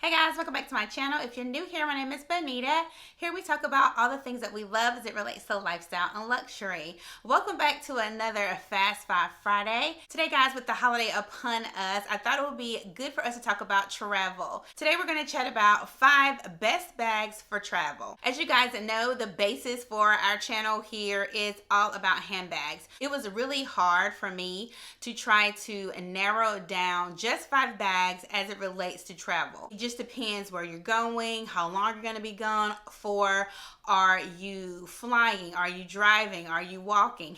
Hey guys, welcome back to my channel. If you're new here, my name is Bonita. Here we talk about all the things that we love as it relates to lifestyle and luxury. Welcome back to another Fast Five Friday. Today guys, with the holiday upon us, I thought it would be good for us to talk about travel. Today we're going to chat about 5 best bags for travel. As you guys know, the basis for our channel here is all about handbags. It was really hard for me to try to narrow down just 5 bags as it relates to travel. It just depends where you're going, how long you're going to be gone for. Are you flying? Are you driving? Are you walking?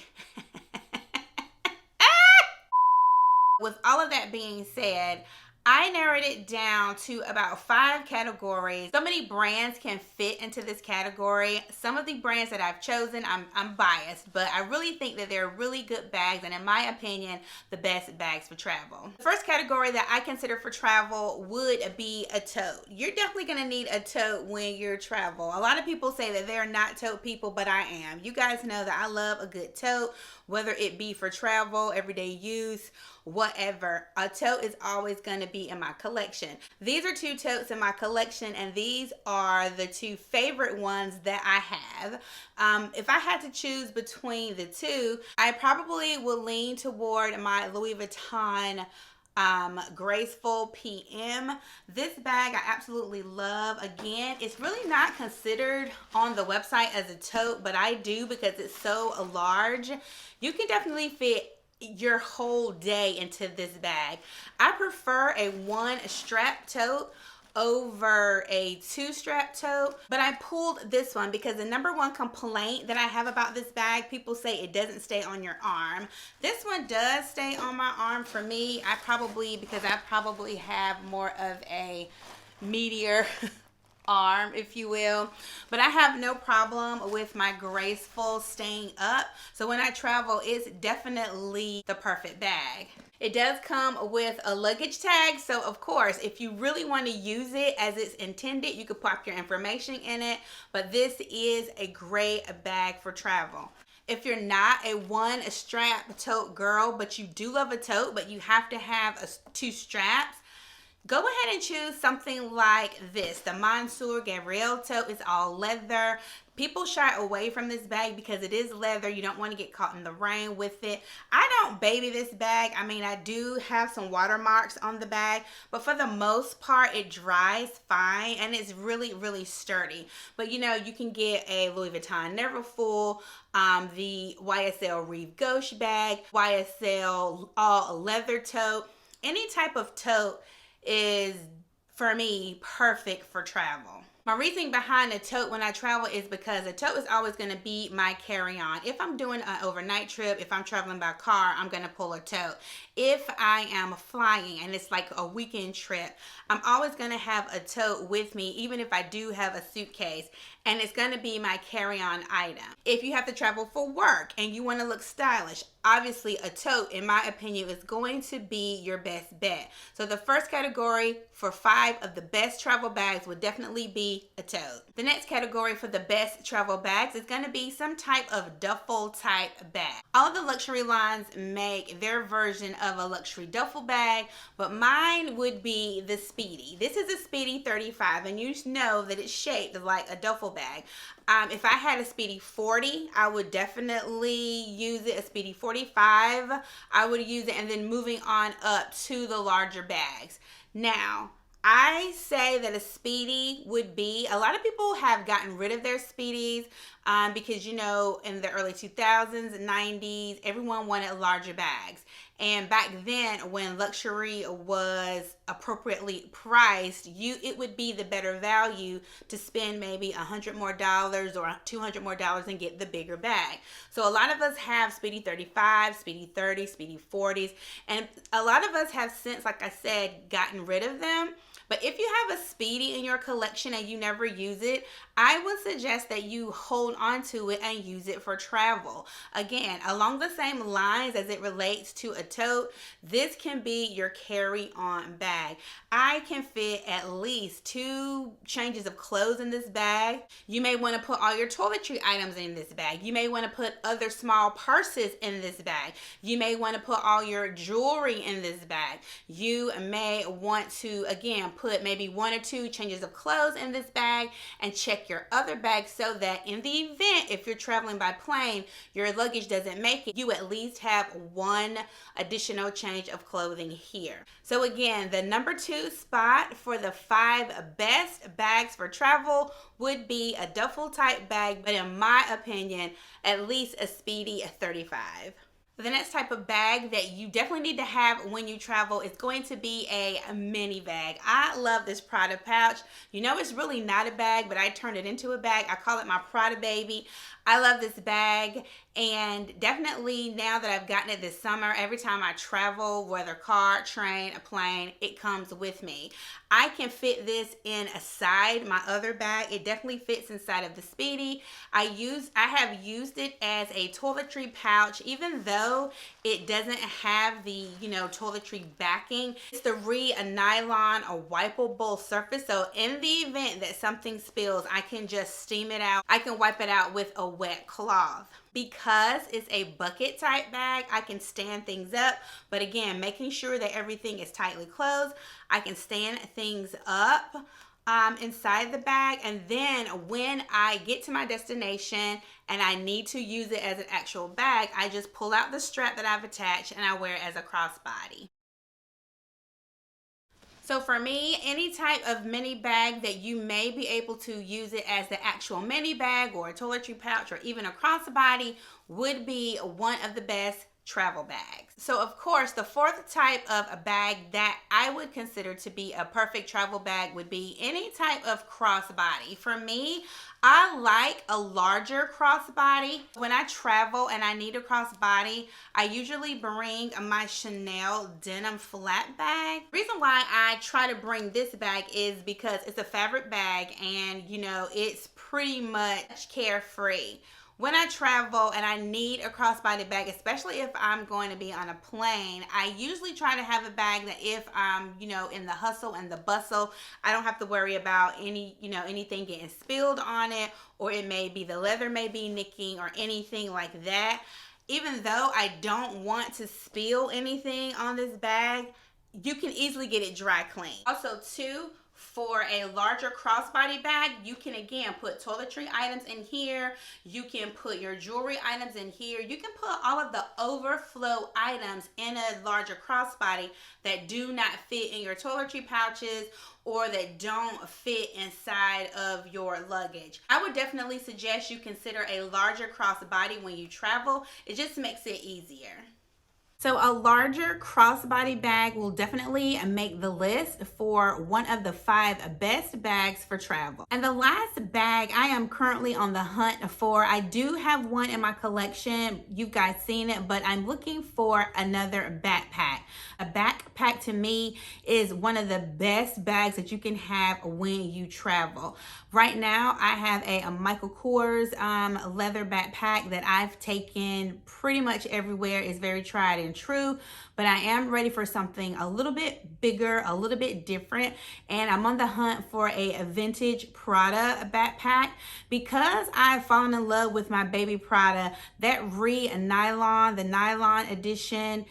With all of that being said, I narrowed it down to about 5 categories. So many brands can fit into this category. Some of the brands that I've chosen, I'm biased, but I really think that they're really good bags and in my opinion, the best bags for travel. The first category that I consider for travel would be a tote. You're definitely gonna need a tote when you're travel. A lot of people say that they're not tote people, but I am. You guys know that I love a good tote, whether it be for travel, everyday use, whatever. A tote is always going to be in my collection. These are 2 totes in my collection and these are the 2 favorite ones that I have. If I had to choose between the 2, I probably will lean toward my Louis Vuitton Graceful PM. This bag I absolutely love. Again, it's really not considered on the website as a tote, but I do because it's so large. You can definitely fit your whole day into this bag. I prefer a 1-strap tote over a 2-strap tote, but I pulled this one because the number 1 complaint that I have about this bag, people say it doesn't stay on your arm. This one does stay on my arm for me. Because I probably have more of a meatier arm, if you will, but I have no problem with my graceful staying up. So when I travel, it's definitely the perfect bag. It does come with a luggage tag, so of course if you really want to use it as it's intended, you could pop your information in it, but this is a great bag for travel. If you're not a 1-strap tote girl, but you do love a tote, but you have to have 2 straps, go ahead and choose something like this. The Monsieur Gabriel tote is all leather. People shy away from this bag because it is leather. You don't want to get caught in the rain with it. I don't baby this bag. I mean, I do have some watermarks on the bag, but for the most part, it dries fine and it's really, really sturdy. But you know, you can get a Louis Vuitton Neverfull, the YSL Reeve Gauche bag, YSL all leather tote. Any type of tote is, for me, perfect for travel. My reasoning behind a tote when I travel is because a tote is always going to be my carry-on. If I'm doing an overnight trip, if I'm traveling by car, I'm going to pull a tote. If I am flying and it's like a weekend trip, I'm always going to have a tote with me, even if I do have a suitcase, and it's going to be my carry-on item. If you have to travel for work and you want to look stylish, obviously a tote, in my opinion, is going to be your best bet. So the first category for 5 of the best travel bags would definitely be a tote. The next category for the best travel bags is going to be some type of duffel type bag. All of the luxury lines make their version of a luxury duffel bag, but mine would be the Speedy. This is a Speedy 35 and you know that it's shaped like a duffel bag. If I had a Speedy 40, I would definitely use it. A Speedy 45, I would use it, and then moving on up to the larger bags. Now, I say that a Speedy would be, a lot of people have gotten rid of their Speedies because, you know, in the early 2000s and 90s, everyone wanted larger bags. And back then, when luxury was appropriately priced, it would be the better value to spend maybe $100 more or $200 more and get the bigger bag. So a lot of us have Speedy 35, Speedy 30, Speedy 40s, and a lot of us have since, like I said, gotten rid of them. But if you have a Speedy in your collection and you never use it, I would suggest that you hold on to it and use it for travel. Again, along the same lines as it relates to a tote, this can be your carry-on bag. I can fit at least 2 changes of clothes in this bag. You may want to put all your toiletry items in this bag. You may want to put other small purses in this bag. You may want to put all your jewelry in this bag. You may want to, again, put maybe 1 or 2 changes of clothes in this bag and check your other bag so that in the event, if you're traveling by plane, your luggage doesn't make it, you at least have 1 additional change of clothing here. So again, the number 2 spot for the 5 best bags for travel would be a duffel type bag, but in my opinion, at least a Speedy 35. The next type of bag that you definitely need to have when you travel is going to be a mini bag. I love this Prada pouch. You know, it's really not a bag, but I turned it into a bag. I call it my Prada baby. I love this bag, and definitely now that I've gotten it this summer, every time I travel, whether car, train, a plane, it comes with me. I can fit this inside my other bag. It definitely fits inside of the Speedy. I have used it as a toiletry pouch, even though it doesn't have the, toiletry backing. It's the nylon, a wipeable surface. So in the event that something spills, I can just steam it out. I can wipe it out with a wet cloth. Because it's a bucket type bag, I can stand things up, but again, making sure that everything is tightly closed. I can stand things up inside the bag, and then when I get to my destination and I need to use it as an actual bag, I just pull out the strap that I've attached and I wear it as a crossbody. So for me, any type of mini bag that you may be able to use it as the actual mini bag or a toiletry pouch or even a crossbody would be one of the best travel bags. So of course, the 4th type of a bag that I would consider to be a perfect travel bag would be any type of crossbody. For me, I like a larger crossbody. When I travel and I need a crossbody, I usually bring my Chanel denim flat bag. The reason why I try to bring this bag is because it's a fabric bag and it's pretty much carefree. When I travel and I need a crossbody bag, especially if I'm going to be on a plane, I usually try to have a bag that if I'm, in the hustle and the bustle, I don't have to worry about anything getting spilled on it, or it may be the leather may be nicking or anything like that. Even though I don't want to spill anything on this bag, you can easily get it dry clean. Also, too, for a larger crossbody bag, you can again put toiletry items in here. You can put your jewelry items in here. You can put all of the overflow items in a larger crossbody that do not fit in your toiletry pouches or that don't fit inside of your luggage. I would definitely suggest you consider a larger crossbody when you travel. It just makes it easier. So a larger crossbody bag will definitely make the list for one of the 5 best bags for travel. And the last bag I am currently on the hunt for, I do have one in my collection. You guys seen it, but I'm looking for another backpack. A backpack to me is one of the best bags that you can have when you travel. Right now, I have a Michael Kors leather backpack that I've taken pretty much everywhere. It's very tried and true, but I am ready for something a little bit bigger, a little bit different, and I'm on the hunt for a vintage Prada backpack because I've fallen in love with my baby Prada. That nylon, the nylon edition,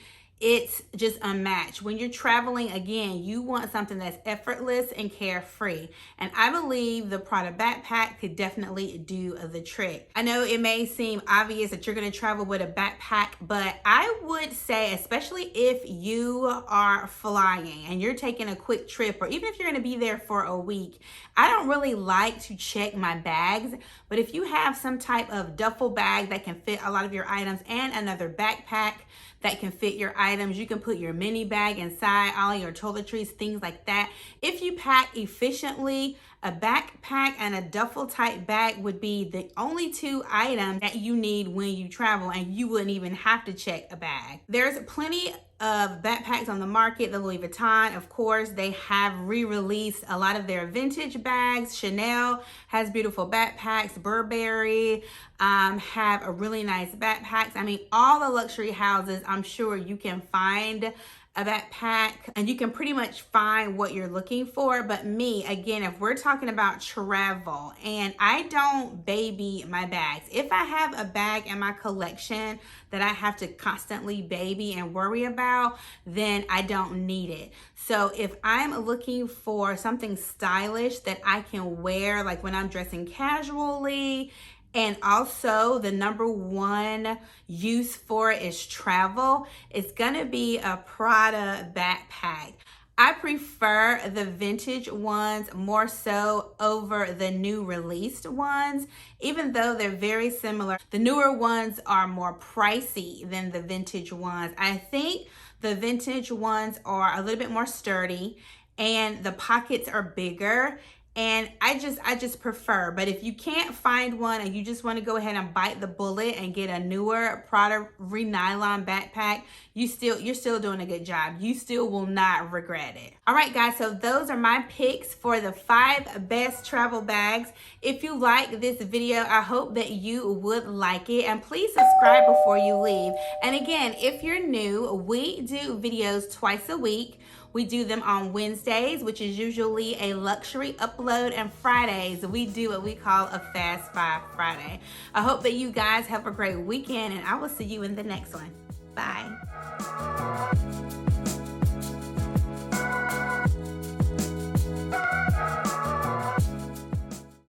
it's just unmatched. When you're traveling, again, you want something that's effortless and carefree. And I believe the Prada backpack could definitely do the trick. I know it may seem obvious that you're gonna travel with a backpack, but I would say, especially if you are flying and you're taking a quick trip, or even if you're gonna be there for a week, I don't really like to check my bags, but if you have some type of duffel bag that can fit a lot of your items and another backpack that can fit your items, you can put your mini bag inside, all your toiletries, things like that. If you pack efficiently, a backpack and a duffel type bag would be the only 2 items that you need when you travel, and you wouldn't even have to check a bag. There's plenty of backpacks on the market. The Louis Vuitton, of course, they have re-released a lot of their vintage bags. Chanel has beautiful backpacks. Burberry have a really nice backpacks. I mean, all the luxury houses, I'm sure you can find a backpack, and you can pretty much find what you're looking for. But me, again, if we're talking about travel, and I don't baby my bags. If I have a bag in my collection that I have to constantly baby and worry about, then I don't need it. So if I'm looking for something stylish that I can wear, like when I'm dressing casually, and also the number one use for it is travel, it's gonna be a Prada backpack. I prefer the vintage ones more so over the new released ones, even though they're very similar. The newer ones are more pricey than the vintage ones. I think the vintage ones are a little bit more sturdy and the pockets are bigger. And I just prefer. But if you can't find one and you just want to go ahead and bite the bullet and get a newer Prada nylon backpack, you're still doing a good job. You still will not regret it. All right, guys, so those are my picks for the 5 best travel bags. If you like this video, I hope that you would like it, and please subscribe before you leave. And again, if you're new, we do videos twice a week. We do them on Wednesdays, which is usually a luxury upload, and Fridays, we do what we call a Fast 5 Friday. I hope that you guys have a great weekend, and I will see you in the next one. Bye.